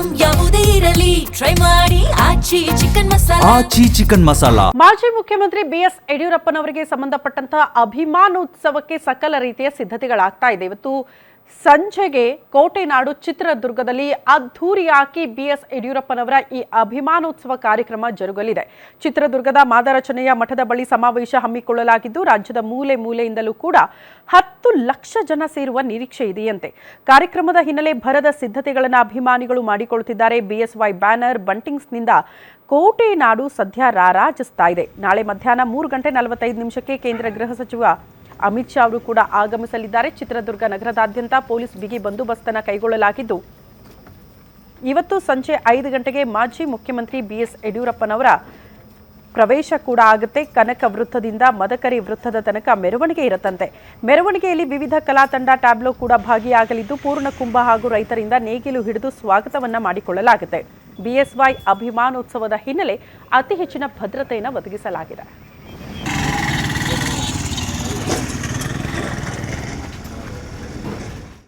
Item ಯಾವುದೇ ಇರಲಿ try ಮಾಡಿ ಆಚಿ ಚಿಕನ್ ಮಸಾಲಾ. ಮಾಜಿ ಮುಖ್ಯಮಂತ್ರಿ BS ಯಡಿಯೂರಪ್ಪನವರಿಗೆ ಸಂಬಂಧಪಟ್ಟಂತಹ ಅಭಿಮಾನೋತ್ಸವಕ್ಕೆ ಸಕಲ ರೀತಿಯ ಸಿದ್ಧತೆಗಳಾಗ್ತಾ ಇದೆ. ಇವತ್ತು ಸಂಜೆಗೆ ಕೋಟೆನಾಡು ಚಿತ್ರದುರ್ಗದಲ್ಲಿ ಅದ್ಧೂರಿಯಾಗಿ BS ಯಡಿಯೂರಪ್ಪನವರ ಈ ಅಭಿಮಾನೋತ್ಸವ ಕಾರ್ಯಕ್ರಮ ಜರುಗಲಿದೆ. ಚಿತ್ರದುರ್ಗದ ಮಾದರಚನೆಯ ಮಠದ ಬಳಿ ಸಮಾವೇಶ ಹಮ್ಮಿಕೊಳ್ಳಲಾಗಿದ್ದು ರಾಜ್ಯದ ಮೂಲೆ ಮೂಲೆಯಿಂದಲೂ ಕೂಡ 10 ಲಕ್ಷ ಜನ ಸೇರುವ ನಿರೀಕ್ಷೆ ಇದೆಯಂತೆ. ಕಾರ್ಯಕ್ರಮದ ಹಿನ್ನೆಲೆ ಭರದ ಸಿದ್ಧತೆಗಳನ್ನು ಅಭಿಮಾನಿಗಳು ಮಾಡಿಕೊಳ್ಳುತ್ತಿದ್ದಾರೆ. BSY ಬ್ಯಾನರ್ ಬಂಟಿಂಗ್ಸ್ನಿಂದ ಕೋಟೆನಾಡು ಸದ್ಯ ರಾರಾಜಿಸ್ತಾ ಇದೆ. ನಾಳೆ ಮಧ್ಯಾಹ್ನ 3:45 ಕೇಂದ್ರ ಗೃಹ ಸಚಿವ ಅಮಿತ್ ಶಾ ಅವರು ಕೂಡ ಆಗಮಿಸಲಿದ್ದಾರೆ. ಚಿತ್ರದುರ್ಗ ನಗರದಾದ್ಯಂತ ಪೊಲೀಸ್ ಬಿಗಿ ಬಂದೋಬಸ್ತನ್ನು ಕೈಗೊಳ್ಳಲಾಗಿದ್ದು ಇವತ್ತು ಸಂಜೆ 5 ಗಂಟೆಗೆ ಮಾಜಿ ಮುಖ್ಯಮಂತ್ರಿ BS ಯಡಿಯೂರಪ್ಪನವರ ಪ್ರವೇಶ ಕೂಡ ಆಗುತ್ತೆ. ಕನಕ ವೃತ್ತದಿಂದ ಮದಕರಿ ವೃತ್ತದ ತನಕ ಮೆರವಣಿಗೆ ಇರುತ್ತಂತೆ. ಮೆರವಣಿಗೆಯಲ್ಲಿ ವಿವಿಧ ಕಲಾ ತಂಡ ಟ್ಯಾಬ್ಲೋ ಕೂಡ ಭಾಗಿಯಾಗಲಿದ್ದು ಪೂರ್ಣಕುಂಭ ಹಾಗೂ ರೈತರಿಂದ ನೇಗಿಲು ಹಿಡಿದು ಸ್ವಾಗತವನ್ನ ಮಾಡಿಕೊಳ್ಳಲಾಗುತ್ತೆ. BSY ಅಭಿಮಾನೋತ್ಸವದ ಹಿನ್ನೆಲೆ ಅತಿ ಹೆಚ್ಚಿನ ಭದ್ರತೆಯನ್ನು ಒದಗಿಸಲಾಗಿದೆ.